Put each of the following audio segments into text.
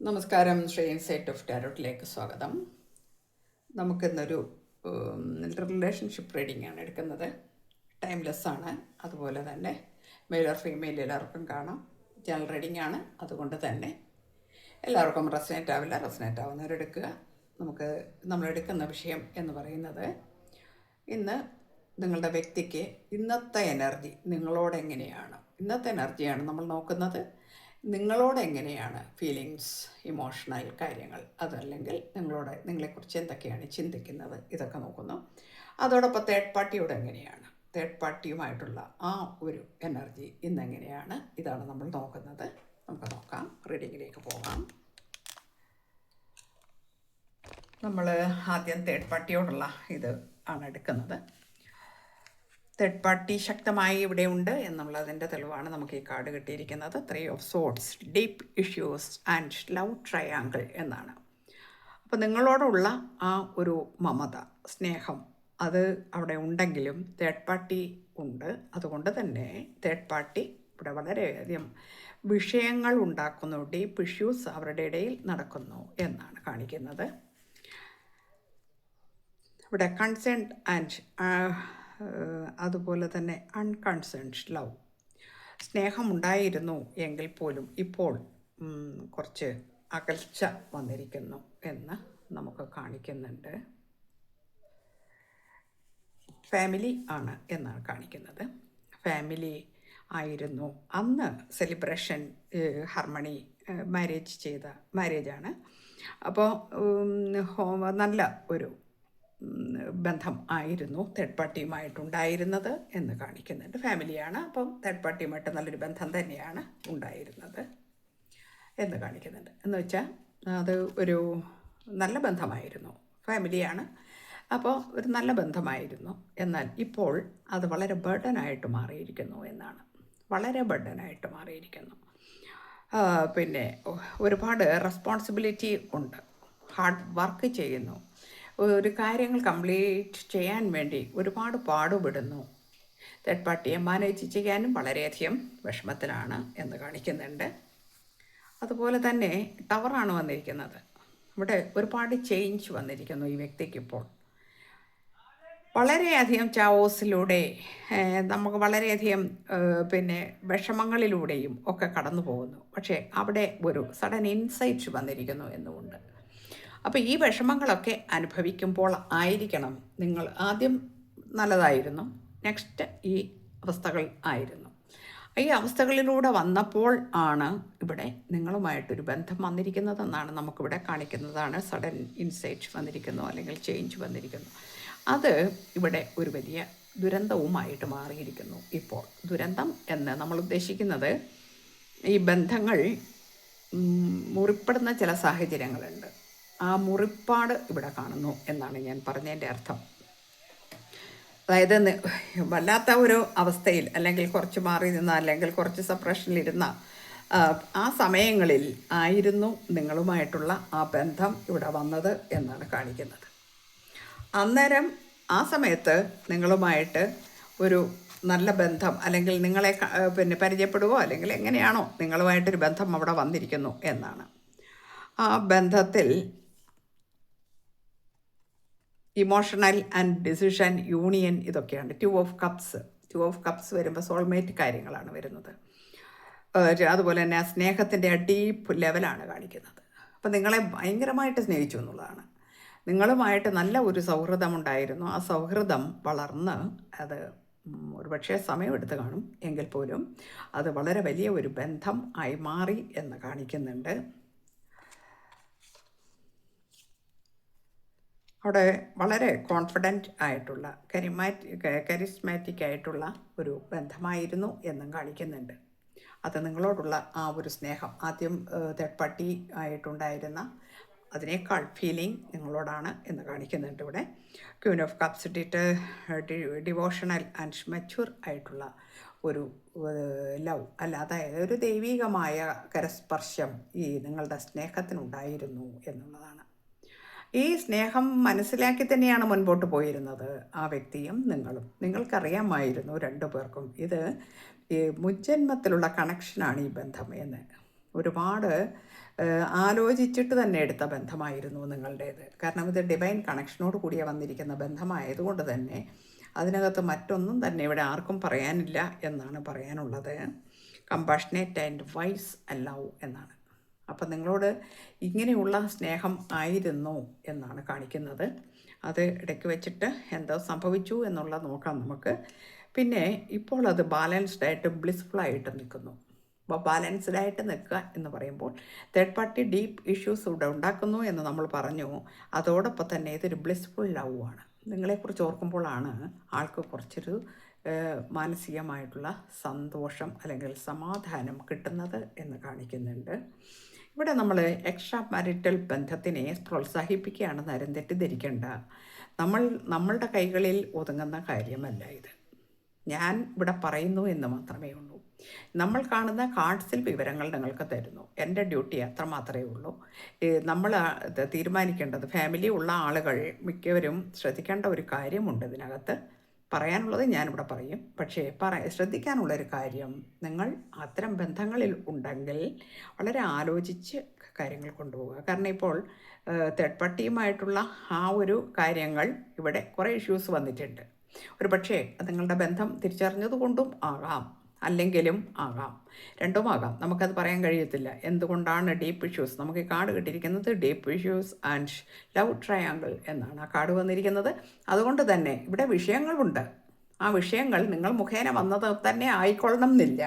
നമസ്കാരം. Shri insight of ടാരോട്ടിലേക്ക് സ്വാഗതം. നമുക്കിന്നൊരു റിലേഷൻഷിപ്പ് റീഡിംഗ് ആണ് എടുക്കുന്നത്. ടൈംലെസ് ആണ്. അതുപോലെ തന്നെ മെയിൽ ഓർ ഫീമെയിൽ എല്ലാവർക്കും കാണാം. ജനറൽ റീഡിംഗ് ആണ്. അതുകൊണ്ട് തന്നെ എല്ലാവർക്കും റെസനേറ്റ് ആവില്ല. റെസനേറ്റ് ആവുന്നവരെടുക്കുക. നമ്മളെടുക്കുന്ന വിഷയം എന്ന് പറയുന്നത്, ഇന്ന് നിങ്ങളുടെ വ്യക്തിക്ക് ഇന്നത്തെ എനർജി നിങ്ങളോട് എങ്ങനെയാണ്, ഇന്നത്തെ എനർജിയാണ് നമ്മൾ നോക്കുന്നത്. നിങ്ങളോട് എങ്ങനെയാണ് ഫീലിങ്സ്, ഇമോഷണൽ കാര്യങ്ങൾ, അതല്ലെങ്കിൽ നിങ്ങളെക്കുറിച്ച് എന്തൊക്കെയാണ് ചിന്തിക്കുന്നത്, ഇതൊക്കെ നോക്കുന്നു. അതോടൊപ്പം തേർഡ് പാർട്ടിയോട് എങ്ങനെയാണ്, തേർഡ് പാർട്ടിയുമായിട്ടുള്ള ആ ഒരു എനർജി ഇന്നെങ്ങനെയാണ്, ഇതാണ് നമ്മൾ നോക്കുന്നത്. നമുക്ക് നോക്കാം, റീഡിങ്ങിലേക്ക് പോകാം. നമ്മൾ ആദ്യം തേർഡ് പാർട്ടിയോടുള്ള ഇത് ആണ് എടുക്കുന്നത്. തേർഡ് പാർട്ടി ശക്തമായി ഇവിടെ ഉണ്ട് എന്നുള്ളതിൻ്റെ തെളിവാണ് നമുക്ക് ഈ കാർഡ് കിട്ടിയിരിക്കുന്നത്. 3 of swords, deep issues and love triangle എന്നാണ്. അപ്പോൾ നിങ്ങളോടുള്ള ആ ഒരു മമത, സ്നേഹം, അത് അവിടെ ഉണ്ടെങ്കിലും തേർഡ് പാർട്ടി ഉണ്ട്. അതുകൊണ്ട് തന്നെ തേർഡ് പാർട്ടി ഇവിടെ വളരെയധികം വിഷയങ്ങൾ ഉണ്ടാക്കുന്നു. ഡീപ്പ് ഇഷ്യൂസ് അവരുടെ ഇടയിൽ നടക്കുന്നു എന്നാണ് കാണിക്കുന്നത്. ഇവിടെ കൺസേൺഡ് ആൻഡ് അതുപോലെ തന്നെ അൺകൺസേൺഡ് ലവ്, സ്നേഹമുണ്ടായിരുന്നു എങ്കിൽ പോലും ഇപ്പോൾ കുറച്ച് അകൽച്ച വന്നിരിക്കുന്നു എന്ന് നമുക്ക് കാണിക്കുന്നുണ്ട്. ഫാമിലി ആണ് എന്നാണ് കാണിക്കുന്നത്. ഫാമിലി ആയിരുന്നു അന്ന് സെലിബ്രേഷൻ, ഹാർമണി, മാരേജാണ്. അപ്പോൾ നല്ല ഒരു ബന്ധം ആയിരുന്നു തേർഡ് പാർട്ടിയുമായിട്ടുണ്ടായിരുന്നത് എന്ന് കാണിക്കുന്നുണ്ട്. ഫാമിലിയാണ്, അപ്പം തേർഡ് പാർട്ടിയുമായിട്ട് നല്ലൊരു ബന്ധം തന്നെയാണ് ഉണ്ടായിരുന്നത് എന്ന് കാണിക്കുന്നുണ്ട്. എന്ന് വെച്ചാൽ അത് ഒരു നല്ല ബന്ധമായിരുന്നു. ഫാമിലിയാണ്, അപ്പോൾ ഒരു നല്ല ബന്ധമായിരുന്നു. എന്നാൽ ഇപ്പോൾ അത് വളരെ ബർഡനായിട്ട് മാറിയിരിക്കുന്നു എന്നാണ്. വളരെ ബർഡനായിട്ട് മാറിയിരിക്കുന്നു. പിന്നെ ഒരുപാട് റെസ്പോൺസിബിലിറ്റി ഉണ്ട്. ഹാർഡ് വർക്ക് ചെയ്യുന്നു. ഒരു കാര്യങ്ങൾ കംപ്ലീറ്റ് ചെയ്യാൻ വേണ്ടി ഒരുപാട് പാടുപെടുന്നു. തേർഡ് പാർട്ടിയെ മാനേജ് ചെയ്യാനും വളരെയധികം വിഷമത്തിലാണ് എന്ന് കാണിക്കുന്നുണ്ട്. അതുപോലെ തന്നെ ടവറാണ് വന്നിരിക്കുന്നത്. ഇവിടെ ഒരുപാട് ചേഞ്ച് വന്നിരിക്കുന്നു ഈ വ്യക്തിക്കിപ്പോൾ. വളരെയധികം ചാവോസിലൂടെ നമുക്ക് വളരെയധികം വിഷമങ്ങളിലൂടെയും ഒക്കെ കടന്നു പോകുന്നു. പക്ഷേ അവിടെ ഒരു സഡൻ ഇൻസൈറ്റ് വന്നിരിക്കുന്നു എന്നുമുണ്ട്. അപ്പോൾ ഈ വിഷമങ്ങളൊക്കെ അനുഭവിക്കുമ്പോൾ ആയിരിക്കണം നിങ്ങൾ ആദ്യം നല്ലതായിരുന്നു, നെക്സ്റ്റ് ഈ അവസ്ഥകൾ ആയിരുന്നു. ഈ അവസ്ഥകളിലൂടെ വന്നപ്പോൾ ആണ് ഇവിടെ നിങ്ങളുമായിട്ടൊരു ബന്ധം വന്നിരിക്കുന്നതെന്നാണ് നമുക്കിവിടെ കാണിക്കുന്നതാണ്. സഡൻ ഇൻസൈറ്റ് വന്നിരിക്കുന്നു, അല്ലെങ്കിൽ ചേഞ്ച് വന്നിരിക്കുന്നു. അത് ഇവിടെ ഒരു വലിയ ദുരന്തവുമായിട്ട് മാറിയിരിക്കുന്നു. ഇപ്പോൾ ദുരന്തം എന്ന് നമ്മൾ ഉദ്ദേശിക്കുന്നത് ഈ ബന്ധങ്ങൾ മുറിപ്പെടുന്ന ചില സാഹചര്യങ്ങളുണ്ട്. ആ മുറിപ്പാട് ഇവിടെ കാണുന്നു എന്നാണ് ഞാൻ പറഞ്ഞതിൻ്റെ അർത്ഥം. അതായത് വല്ലാത്ത ഒരു അവസ്ഥയിൽ, അല്ലെങ്കിൽ കുറച്ച് മാറി നിന്ന, അല്ലെങ്കിൽ കുറച്ച് സപ്രഷനിലിരുന്ന ആ സമയങ്ങളിൽ ആയിരുന്നു നിങ്ങളുമായിട്ടുള്ള ആ ബന്ധം ഇവിടെ വന്നത് എന്നാണ് കാണിക്കുന്നത്. അന്നേരം ആ സമയത്ത് നിങ്ങളുമായിട്ട് ഒരു നല്ല ബന്ധം, അല്ലെങ്കിൽ നിങ്ങളെ പരിചയപ്പെടുവോ, അല്ലെങ്കിൽ എങ്ങനെയാണോ നിങ്ങളുമായിട്ടൊരു ബന്ധം അവിടെ വന്നിരിക്കുന്നു എന്നാണ്. ആ ബന്ധത്തിൽ ഇമോഷണൽ ആൻഡ് ഡിസിഷൻ, യൂണിയൻ, ഇതൊക്കെയാണ്. 2 ഓഫ് കപ്സ് വരുമ്പോൾ സോൾമേറ്റ് കാര്യങ്ങളാണ് വരുന്നത്. അതുപോലെ തന്നെ ആ സ്നേഹത്തിൻ്റെ ആ ഡീപ്പ് ലെവലാണ് കാണിക്കുന്നത്. അപ്പം നിങ്ങളെ ഭയങ്കരമായിട്ട് സ്നേഹിച്ചു എന്നുള്ളതാണ്. നിങ്ങളുമായിട്ട് നല്ല ഒരു സൗഹൃദമുണ്ടായിരുന്നു. ആ സൗഹൃദം വളർന്ന് അത് ഒരുപക്ഷെ സമയമെടുത്ത് കാണും, എങ്കിൽ പോലും അത് വളരെ വലിയ ഒരു ബന്ധം ആയി മാറി എന്ന് കാണിക്കുന്നുണ്ട്. അവിടെ വളരെ കോൺഫിഡൻറ്റ് ആയിട്ടുള്ള കരിസ്മാറ്റിക് ആയിട്ടുള്ള ഒരു ബന്ധമായിരുന്നു എന്നും കാണിക്കുന്നുണ്ട്. അത് നിങ്ങളോടുള്ള ആ ഒരു സ്നേഹം, ആദ്യം തേർഡ് പാർട്ടി ആയിട്ടുണ്ടായിരുന്ന അതിനേക്കാൾ ഫീലിംഗ് നിങ്ങളോടാണ് എന്ന് കാണിക്കുന്നുണ്ട്. ഇവിടെ Queen of cups devotional and mature ആയിട്ടുള്ള ഒരു ലവ്, അതായത് ഒരു ദൈവികമായ കരസ്പർശം ഈ നിങ്ങളുടെ സ്നേഹത്തിനുണ്ടായിരുന്നു എന്നുള്ളതാണ്. ഈ സ്നേഹം മനസ്സിലാക്കി തന്നെയാണ് മുൻപോട്ട് പോയിരുന്നത് ആ വ്യക്തിയും നിങ്ങളും. നിങ്ങൾക്കറിയാമായിരുന്നു രണ്ടു പേർക്കും ഇത് ഈ മുജ്ജന്മത്തിലുള്ള കണക്ഷനാണ് ഈ ബന്ധം എന്ന്. ഒരുപാട് ആലോചിച്ചിട്ട് തന്നെ എടുത്ത ബന്ധമായിരുന്നു നിങ്ങളുടേത്. കാരണം ഇത് ഡിവൈൻ കണക്ഷനോട് കൂടിയ വന്നിരിക്കുന്ന ബന്ധമായതുകൊണ്ട് തന്നെ അതിനകത്ത് മറ്റൊന്നും തന്നെ ഇവിടെ ആർക്കും പറയാനില്ല എന്നാണ് പറയാനുള്ളത്. Compassionate and wise and love എന്നാണ്. അപ്പം നിങ്ങളോട് ഇങ്ങനെയുള്ള സ്നേഹം ആയിരുന്നു എന്നാണ് കാണിക്കുന്നത്. അത് ഇടയ്ക്ക് വെച്ചിട്ട് എന്തോ സംഭവിച്ചു എന്നുള്ള നോക്കാം നമുക്ക്. പിന്നെ ഇപ്പോൾ അത് ബാലൻസ്ഡ് ആയിട്ട് ബ്ലിസ്ഫുള്ളായിട്ട് നിൽക്കുന്നു. അപ്പോൾ ബാലൻസ്ഡ് ആയിട്ട് നിൽക്കുക എന്ന് പറയുമ്പോൾ തേർഡ് പാർട്ടി ഡീപ്പ് ഇഷ്യൂസ് ഇവിടെ ഉണ്ടാക്കുന്നു എന്ന് നമ്മൾ പറഞ്ഞു. അതോടൊപ്പം തന്നെ ഇതൊരു ബ്ലിസ്ഫുൾ ലവ് ആണ്. നിങ്ങളെക്കുറിച്ച് ഓർക്കുമ്പോഴാണ് ആൾക്ക് കുറച്ചൊരു മാനസികമായിട്ടുള്ള സന്തോഷം അല്ലെങ്കിൽ സമാധാനം കിട്ടുന്നത് എന്ന് കാണിക്കുന്നുണ്ട്. ഇവിടെ നമ്മൾ എക്സ്ട്രാ മാരിറ്റൽ ബന്ധത്തിനെ പ്രോത്സാഹിപ്പിക്കുകയാണെന്ന് ആരും തെറ്റിദ്ധരിക്കേണ്ട. നമ്മളുടെ കൈകളിൽ ഒതുങ്ങുന്ന കാര്യമല്ല ഇത്. ഞാൻ ഇവിടെ പറയുന്നു എന്ന് മാത്രമേ ഉള്ളൂ. നമ്മൾ കാണുന്ന കാർഡ്സിൽ വിവരങ്ങൾ നിങ്ങൾക്ക് തരുന്നു. എൻ്റെ ഡ്യൂട്ടി അത്ര മാത്രമേ ഉള്ളൂ. നമ്മൾ തീരുമാനിക്കേണ്ടത്, ഫാമിലി ഉള്ള ആളുകൾ മിക്കവരും ശ്രദ്ധിക്കേണ്ട ഒരു കാര്യമുണ്ട് ഇതിനകത്ത്. പറയാനുള്ളത് ഞാനിവിടെ പറയും. പക്ഷേ ശ്രദ്ധിക്കാനുള്ളൊരു കാര്യം, നിങ്ങൾ അത്തരം ബന്ധങ്ങളിൽ ഉണ്ടെങ്കിൽ വളരെ ആലോചിച്ച് കാര്യങ്ങൾ കൊണ്ടുപോകുക. കാരണം ഇപ്പോൾ തേർഡ് പാർട്ടിയുമായിട്ടുള്ള ആ ഒരു കാര്യങ്ങൾ ഇവിടെ കുറേ ഇഷ്യൂസ് വന്നിട്ടുണ്ട്. ഒരു പക്ഷേ നിങ്ങളുടെ ബന്ധം തിരിച്ചറിഞ്ഞതുകൊണ്ടും ആകാം, അല്ലെങ്കിലും ആകാം, രണ്ടുമാകാം. നമുക്കത് പറയാൻ കഴിയത്തില്ല. എന്തുകൊണ്ടാണ് ഡീപ്പ് ഇഷ്യൂസ്? നമുക്ക് ഈ കാർഡ് കിട്ടിയിരിക്കുന്നത് deep issues and love triangle എന്നാണ് ആ കാർഡ് വന്നിരിക്കുന്നത്. അതുകൊണ്ട് തന്നെ ഇവിടെ വിഷയങ്ങളുണ്ട്. ആ വിഷയങ്ങൾ നിങ്ങൾ മുഖേന വന്നത് തന്നെ ആയിക്കൊള്ളണം എന്നില്ല.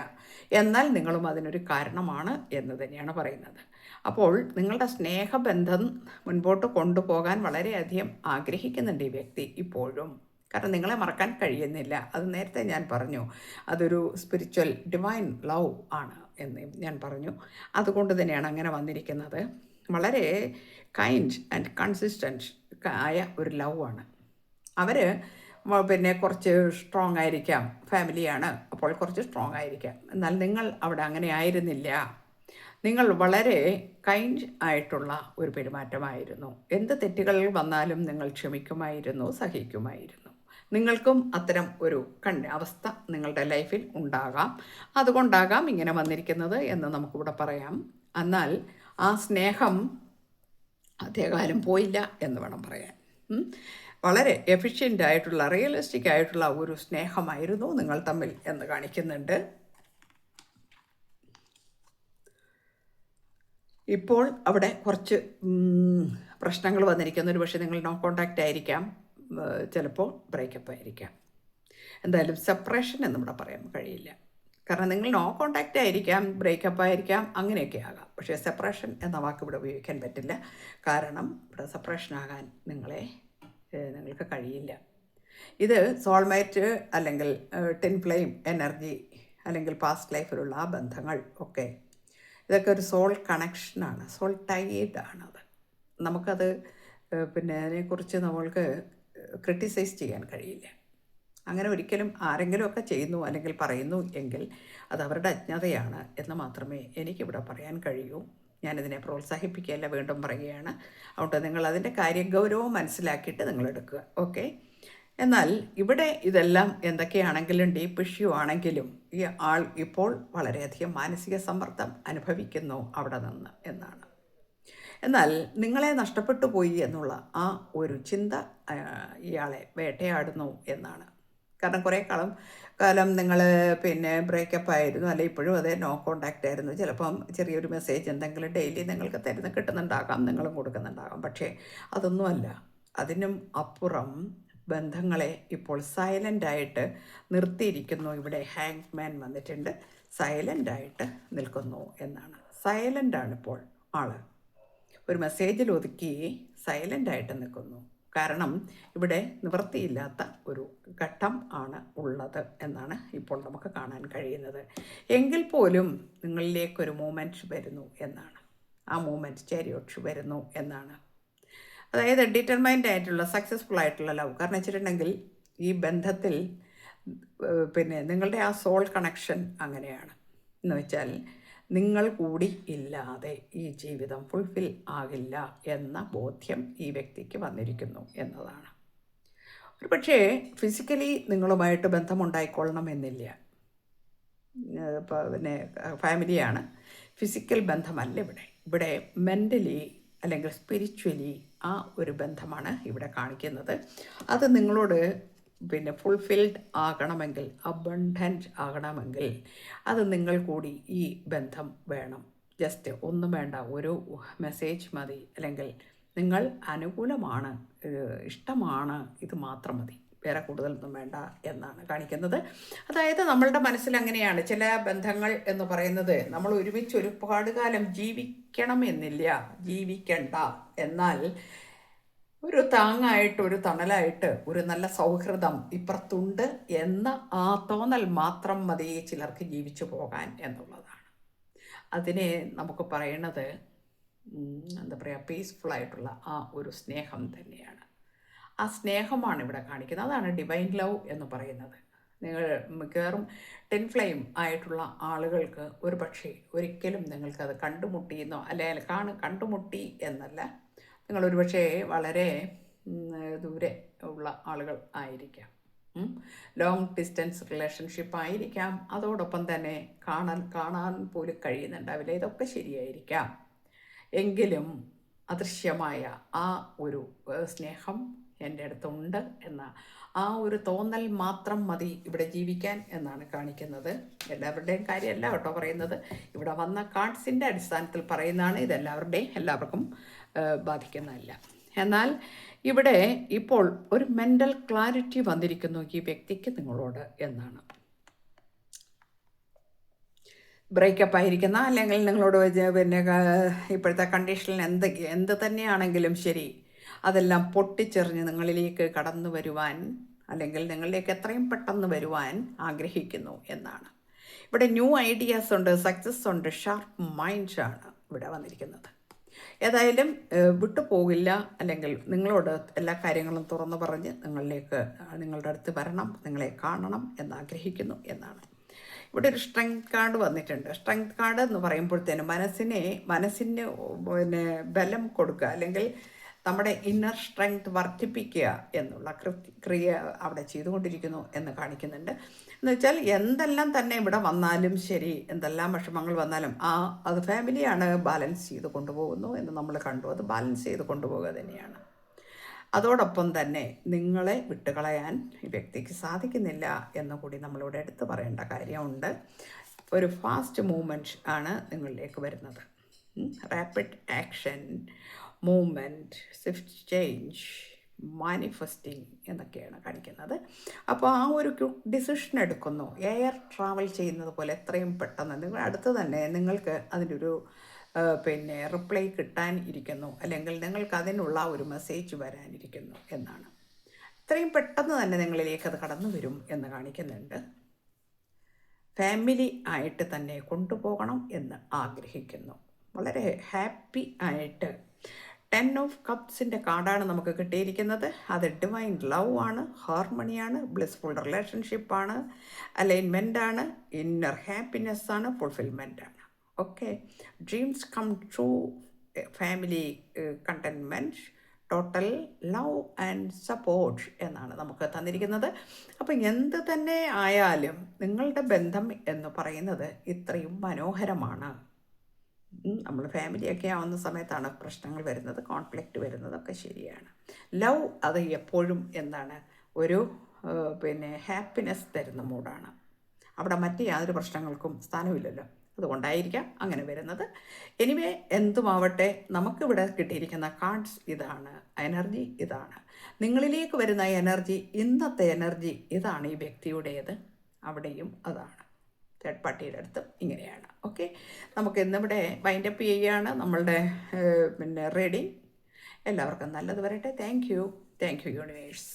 എന്നാൽ നിങ്ങളും അതിനൊരു കാരണമാണ് എന്ന് തന്നെയാണ് പറയുന്നത്. അപ്പോൾ നിങ്ങളുടെ സ്നേഹബന്ധം മുൻപോട്ട് കൊണ്ടുപോകാൻ വളരെയധികം ആഗ്രഹിക്കുന്നുണ്ട് ഈ വ്യക്തി ഇപ്പോഴും. കാരണം നിങ്ങളെ മറക്കാൻ കഴിയുന്നില്ല. അത് നേരത്തെ ഞാൻ പറഞ്ഞു, അതൊരു സ്പിരിച്വൽ ഡിവൈൻ ലവ് ആണ് എന്ന് ഞാൻ പറഞ്ഞു. അതുകൊണ്ട് തന്നെയാണ് അങ്ങനെ വന്നിരിക്കുന്നത്. വളരെ കൈൻഡ് ആൻഡ് കൺസിസ്റ്റൻറ്റ് ആയ ഒരു ലവ് ആണ്. അവർ പിന്നെ കുറച്ച് സ്ട്രോങ് ആയിരിക്കാം, ഫാമിലിയാണ്, അപ്പോൾ കുറച്ച് സ്ട്രോങ് ആയിരിക്കാം. എന്നാൽ നിങ്ങൾ അവിടെ അങ്ങനെ ആയിരുന്നില്ല. നിങ്ങൾ വളരെ കൈൻഡ് ആയിട്ടുള്ള ഒരു പെരുമാറ്റമായിരുന്നു. എന്ത് തെറ്റുകൾ വന്നാലും നിങ്ങൾ ക്ഷമിക്കുമായിരുന്നു, സഹിക്കുമായിരുന്നു. നിങ്ങൾക്കും അത്തരം ഒരു അവസ്ഥ നിങ്ങളുടെ ലൈഫിൽ ഉണ്ടാകാം. അതുകൊണ്ടാകാം ഇങ്ങനെ വന്നിരിക്കുന്നത് എന്ന് നമുക്കിവിടെ പറയാം. എന്നാൽ ആ സ്നേഹം അധികകാലം പോയില്ല എന്ന് വേണം പറയാൻ. വളരെ എഫിഷ്യൻ്റ് ആയിട്ടുള്ള, റിയലിസ്റ്റിക് ആയിട്ടുള്ള ഒരു സ്നേഹമായിരുന്നു നിങ്ങൾ തമ്മിൽ എന്ന് കാണിക്കുന്നുണ്ട്. ഇപ്പോൾ അവിടെ കുറച്ച് പ്രശ്നങ്ങൾ വന്നിരിക്കുന്ന, ഒരു പക്ഷേ നിങ്ങൾ നോ കോണ്ടാക്റ്റ് ആയിരിക്കാം, ചിലപ്പോൾ ബ്രേക്കപ്പ് ആയിരിക്കാം. എന്തായാലും സെപ്പറേഷൻ എന്നിവിടെ പറയാൻ കഴിയില്ല. കാരണം നിങ്ങൾ നോ കോണ്ടാക്റ്റ് ആയിരിക്കാം, ബ്രേക്കപ്പ് ആയിരിക്കാം, അങ്ങനെയൊക്കെ ആകാം. പക്ഷേ സെപ്പറേഷൻ എന്ന വാക്ക് ഇവിടെ ഉപയോഗിക്കാൻ പറ്റില്ല. കാരണം ഇവിടെ സെപ്പറേഷൻ ആകാൻ നിങ്ങൾക്ക് കഴിയില്ല. ഇത് സോൾമേറ്റ് അല്ലെങ്കിൽ ടിൻ ഫ്ലെയിം എനർജി അല്ലെങ്കിൽ പാസ്റ്റ് ലൈഫിലുള്ള ആ ബന്ധങ്ങൾ ഒക്കെ, ഇതൊക്കെ ഒരു സോൾ കണക്ഷനാണ്, സോൾ ടൈഡാണത്. നമുക്കത് പിന്നെ അതിനെക്കുറിച്ച് നമ്മൾക്ക് ക്രിട്ടിസൈസ് ചെയ്യാൻ കഴിയില്ല. അങ്ങനെ ഒരിക്കലും ആരെങ്കിലുമൊക്കെ ചെയ്യുന്നു അല്ലെങ്കിൽ പറയുന്നു എങ്കിൽ അത് അവരുടെ അജ്ഞതയാണ് എന്ന് മാത്രമേ എനിക്കിവിടെ പറയാൻ കഴിയൂ. ഞാനിതിനെ പ്രോത്സാഹിപ്പിക്കുകയല്ല, വീണ്ടും പറയുകയാണ്. അതുകൊണ്ട് നിങ്ങൾ അതിൻ്റെ കാര്യഗൗരവം മനസ്സിലാക്കിയിട്ട് നിങ്ങൾ എടുക്കുക. ഓക്കെ. എന്നാൽ ഇവിടെ ഇതെല്ലാം എന്തൊക്കെയാണെങ്കിലും, ഡീപ്പ് ഇഷ്യൂ ആണെങ്കിലും, ഈ ആൾ ഇപ്പോൾ വളരെയധികം മാനസിക സമ്മർദ്ദം അനുഭവിക്കുന്നു അവിടെ നിന്ന് എന്നാണ്. എന്നാൽ നിങ്ങളെ നഷ്ടപ്പെട്ടു പോയി എന്നുള്ള ആ ഒരു ചിന്ത ഇയാളെ വേട്ടയാടുന്നു എന്നാണ്. കാരണം കുറേ കാലം നിങ്ങൾ പിന്നെ ബ്രേക്കപ്പ് ആയിരുന്നു, അല്ലെങ്കിൽ ഇപ്പോഴും അതേ നോ കോണ്ടാക്റ്റ് ആയിരുന്നു. ചിലപ്പം ചെറിയൊരു മെസ്സേജ് എന്തെങ്കിലും ഡെയിലി നിങ്ങൾക്ക് കിട്ടുന്നുണ്ടാകാം, നിങ്ങളും കൊടുക്കുന്നുണ്ടാകാം. പക്ഷേ അതൊന്നുമല്ല. അതിനും അപ്പുറം ബന്ധങ്ങളെ ഇപ്പോൾ സൈലൻ്റായിട്ട് നിർത്തിയിരിക്കുന്നു. ഇവിടെ ഹാങ്മാൻ വന്നിട്ടുണ്ട്, സൈലൻ്റായിട്ട് നിൽക്കുന്നു എന്നാണ്. സൈലൻ്റാണ് ഇപ്പോൾ ആൾ. ഒരു മെസ്സേജിൽ ഒതുക്കി സൈലൻ്റായിട്ട് നിൽക്കുന്നു. കാരണം ഇവിടെ നിവൃത്തിയില്ലാത്ത ഒരു ഘട്ടം ആണ് ഉള്ളത് എന്നാണ് ഇപ്പോൾ നമുക്ക് കാണാൻ കഴിയുന്നത്. എങ്കിൽ പോലും നിങ്ങളിലേക്കൊരു മൂമെൻറ്റ് വരുന്നു എന്നാണ്. ആ മൂമെൻറ്റ് ചേരിയൊട്ട് വരുന്നു എന്നാണ്. അതായത് ഡിറ്റർമൈൻഡ് ആയിട്ടുള്ള, സക്സസ്ഫുൾ ആയിട്ടുള്ള ലവ്. കാരണം വെച്ചിട്ടുണ്ടെങ്കിൽ ഈ ബന്ധത്തിൽ പിന്നെ നിങ്ങളുടെ ആ സോൾ കണക്ഷൻ അങ്ങനെയാണ് എന്ന് വെച്ചാൽ, നിങ്ങൾ കൂടി ഇല്ലാതെ ഈ ജീവിതം ഫുൾഫിൽ ആകില്ല എന്ന ബോധ്യം ഈ വ്യക്തിക്ക് വന്നിരിക്കുന്നു എന്നതാണ്. ഒരു പക്ഷേ ഫിസിക്കലി നിങ്ങളുമായിട്ട് ബന്ധമുണ്ടായിക്കൊള്ളണം എന്നില്ല. പിന്നെ ഫാമിലിയാണ്, ഫിസിക്കൽ ബന്ധമല്ല ഇവിടെ. ഇവിടെ മെൻ്റലി അല്ലെങ്കിൽ സ്പിരിച്വലി ആ ഒരു ബന്ധമാണ് ഇവിടെ കാണിക്കുന്നത്. അത് നിങ്ങളോട് ഫുൾഫിൽഡ് ആകണമെങ്കിൽ, അബണ്ടൻറ്റ് ആകണമെങ്കിൽ അത് നിങ്ങൾ കൂടി ഈ ബന്ധം വേണം. ജസ്റ്റ് ഒന്നും വേണ്ട, ഒരു മെസ്സേജ് മതി, അല്ലെങ്കിൽ നിങ്ങൾ അനുകൂലമാണ്, ഇഷ്ടമാണ്, ഇത് മാത്രം മതി, വേറെ കൂടുതലൊന്നും വേണ്ട എന്നാണ് കാണിക്കുന്നത്. അതായത് നമ്മളുടെ മനസ്സിൽ അങ്ങനെയാണ് ചില ബന്ധങ്ങൾ എന്ന് പറയുന്നത്, നമ്മൾ ഒരുമിച്ച് ഒരുപാട് കാലം ജീവിക്കണം എന്നില്ല, ജീവിക്കണ്ട, എന്നാൽ ഒരു താങ്ങായിട്ട്, ഒരു തണലായിട്ട്, ഒരു നല്ല സൗഹൃദം ഇപ്പുറത്തുണ്ട് എന്ന ആ തോന്നൽ മാത്രം മതി ചിലർക്ക് ജീവിച്ചു പോകാൻ എന്നുള്ളതാണ്. അതിനെ നമുക്ക് പറയണത് എന്താ പറയുക, പീസ്ഫുള്ളായിട്ടുള്ള ആ ഒരു സ്നേഹം തന്നെയാണ്. ആ സ്നേഹമാണ് ഇവിടെ കാണിക്കുന്നത്. അതാണ് ഡിവൈൻ ലവ് എന്ന് പറയുന്നത്. നിങ്ങൾ മിക്കവാറും ടെൻ ഫ്ലെയിം ആയിട്ടുള്ള ആളുകൾക്ക് ഒരു പക്ഷേ ഒരിക്കലും നിങ്ങൾക്കത് കണ്ടുമുട്ടിയെന്നോ അല്ലെങ്കിൽ കണ്ടുമുട്ടി എന്നല്ല, നിങ്ങളൊരു പക്ഷേ വളരെ ദൂരെ ഉള്ള ആളുകൾ ആയിരിക്കാം, ലോങ് ഡിസ്റ്റൻസ് റിലേഷൻഷിപ്പ് ആയിരിക്കാം, അതോടൊപ്പം തന്നെ കാണാൻ പോലും കഴിയുന്നുണ്ടാവില്ല, ഇതൊക്കെ ശരിയായിരിക്കാം. എങ്കിലും അദൃശ്യമായ ആ ഒരു സ്നേഹം എൻ്റെ അടുത്തുണ്ട് എന്ന ആ ഒരു തോന്നൽ മാത്രം മതി ഇവിടെ ജീവിക്കാൻ എന്നാണ് കാണിക്കുന്നത്. എല്ലാവരുടെയും കാര്യമല്ല കേട്ടോ പറയുന്നത്, ഇവിടെ വന്ന കാർഡ്സിൻ്റെ അടിസ്ഥാനത്തിൽ പറയുന്നതാണ്. എല്ലാവർക്കും ബാധിക്കുന്നതല്ല. എന്നാൽ ഇവിടെ ഇപ്പോൾ ഒരു മെൻ്റൽ ക്ലാരിറ്റി വന്നിരിക്കുന്നു ഈ വ്യക്തിക്ക് നിങ്ങളോട് എന്നാണ്. ബ്രേക്കപ്പ് ആയിരിക്കുന്ന, അല്ലെങ്കിൽ നിങ്ങളോട് ഇപ്പോഴത്തെ കണ്ടീഷനിൽ എന്ത് തന്നെയാണെങ്കിലും ശരി, അതെല്ലാം പൊട്ടിച്ചെറിഞ്ഞ് നിങ്ങളിലേക്ക് കടന്നു വരുവാൻ, അല്ലെങ്കിൽ നിങ്ങളിലേക്ക് എത്രയും പെട്ടെന്ന് വരുവാൻ ആഗ്രഹിക്കുന്നു എന്നാണ്. ഇവിടെ ന്യൂ ഐഡിയാസ് ഉണ്ട്, സക്സസ് ഉണ്ട്, ഷാർപ്പ് മൈൻഡാണ് ഇവിടെ വന്നിരിക്കുന്നത്. ഏതായാലും വിട്ടുപോകില്ല, അല്ലെങ്കിൽ നിങ്ങളോട് എല്ലാ കാര്യങ്ങളും തുറന്നു പറഞ്ഞ് നിങ്ങളുടെ അടുത്ത് വരണം, നിങ്ങളെ കാണണം എന്നാഗ്രഹിക്കുന്നു എന്നാണ്. ഇവിടെ ഒരു സ്ട്രെങ്ത് കാർഡ് വന്നിട്ടുണ്ട്. സ്ട്രെങ്ത് കാർഡ് എന്ന് പറയുമ്പോഴത്തേനും മനസ്സിന് ബലം കൊടുക്കുക, അല്ലെങ്കിൽ നമ്മുടെ ഇന്നർ സ്ട്രെങ്ത് വർദ്ധിപ്പിക്കുക എന്നുള്ള ക്രിയ അവിടെ ചെയ്തുകൊണ്ടിരിക്കുന്നു എന്ന് കാണിക്കുന്നുണ്ട്. എന്ന് വെച്ചാൽ എന്തെല്ലാം തന്നെ ഇവിടെ വന്നാലും ശരി, എന്തെല്ലാം വിഷമങ്ങൾ വന്നാലും അത് ഫാമിലിയാണ് ബാലൻസ് ചെയ്ത് കൊണ്ടുപോകുന്നു എന്ന് നമ്മൾ കണ്ടു. അത് ബാലൻസ് ചെയ്ത് കൊണ്ടുപോകുക തന്നെയാണ്. അതോടൊപ്പം തന്നെ നിങ്ങളെ വിട്ടുകളയാൻ ഈ വ്യക്തിക്ക് സാധിക്കുന്നില്ല എന്നുകൂടി നമ്മളിവിടെ എടുത്തു പറയേണ്ട കാര്യമുണ്ട്. ഒരു ഫാസ്റ്റ് മൂവ്മെൻറ്റ് ആണ് നിങ്ങളിലേക്ക് വരുന്നത്. Rapid action, movement, Swift change, manifesting എന്നൊക്കെയാണ് കാണിക്കുന്നത്. അപ്പോൾ ആ ഒരു ഡിസിഷൻ എടുക്കുന്നു, എയർ ട്രാവൽ ചെയ്യുന്നത് പോലെ എത്രയും പെട്ടെന്ന് നിങ്ങൾ അടുത്ത് തന്നെ നിങ്ങൾക്ക് അതിനൊരു റിപ്ലൈ കിട്ടാൻ ഇരിക്കുന്നു, അല്ലെങ്കിൽ നിങ്ങൾക്ക് അതിനുള്ള ഒരു മെസ്സേജ് വരാനിരിക്കുന്നു എന്നാണ്. ഇത്രയും പെട്ടെന്ന് തന്നെ നിങ്ങളിലേക്ക് അത് കടന്നു വരും എന്ന് കാണിക്കുന്നുണ്ട്. ഫാമിലി ആയിട്ട് തന്നെ കൊണ്ടുപോകണം എന്ന് ആഗ്രഹിക്കുന്നു. വളരെ ഹാപ്പി ആയിട്ട് 10 ഓഫ് കപ്സിൻ്റെ കാർഡാണ് നമുക്ക് കിട്ടിയിരിക്കുന്നത്. അത് ഡിവൈൻ ലവ് ആണ്, ഹാർമണിയാണ്, ബ്ലിസ്ഫുൾ റിലേഷൻഷിപ്പാണ്, അലൈൻമെൻ്റാണ്, ഇന്നർ ഹാപ്പിനെസ് ആണ്, ഫുൾഫിൽമെൻ്റ് ആണ്. Okay, dreams come true, family contentment, total love and support എന്നാണ് നമുക്ക് തന്നിരിക്കുന്നത്. അപ്പം എന്ത് തന്നെ ആയാലും നിങ്ങളുടെ ബന്ധം എന്ന് പറയുന്നത് ഇത്രയും മനോഹരമാണ്. നമ്മൾ ഫാമിലിയൊക്കെ ആവുന്ന സമയത്താണ് പ്രശ്നങ്ങൾ വരുന്നത്, കോൺഫ്ലിക്റ്റ് വരുന്നതൊക്കെ ശരിയാണ്. ലവ് അത് എപ്പോഴും എന്താണ്, ഒരു ഹാപ്പിനെസ് തരുന്ന മൂഡാണ്. അവിടെ മറ്റ് യാതൊരു പ്രശ്നങ്ങൾക്കും സ്ഥാനമില്ലല്ലോ, അതുകൊണ്ടായിരിക്കാം അങ്ങനെ വരുന്നത്. എനിവേ എന്തുമാവട്ടെ, നമുക്കിവിടെ കിട്ടിയിരിക്കുന്ന കാർഡ്സ് ഇതാണ്, എനർജി ഇതാണ്, നിങ്ങളിലേക്ക് വരുന്ന എനർജി, ഇന്നത്തെ എനർജി ഇതാണ് ഈ വ്യക്തിയുടേത്. അവിടെയും അതാണ്, തേർഡ് പാർട്ടിയുടെ അടുത്തും ഇങ്ങനെയാണ്. ഓക്കെ, നമുക്ക് ഇന്നിവിടെ വൈൻഡപ്പ് ചെയ്യുകയാണ് നമ്മളുടെ റീഡിങ്. എല്ലാവർക്കും നല്ലത് വരട്ടെ. Thank you universe.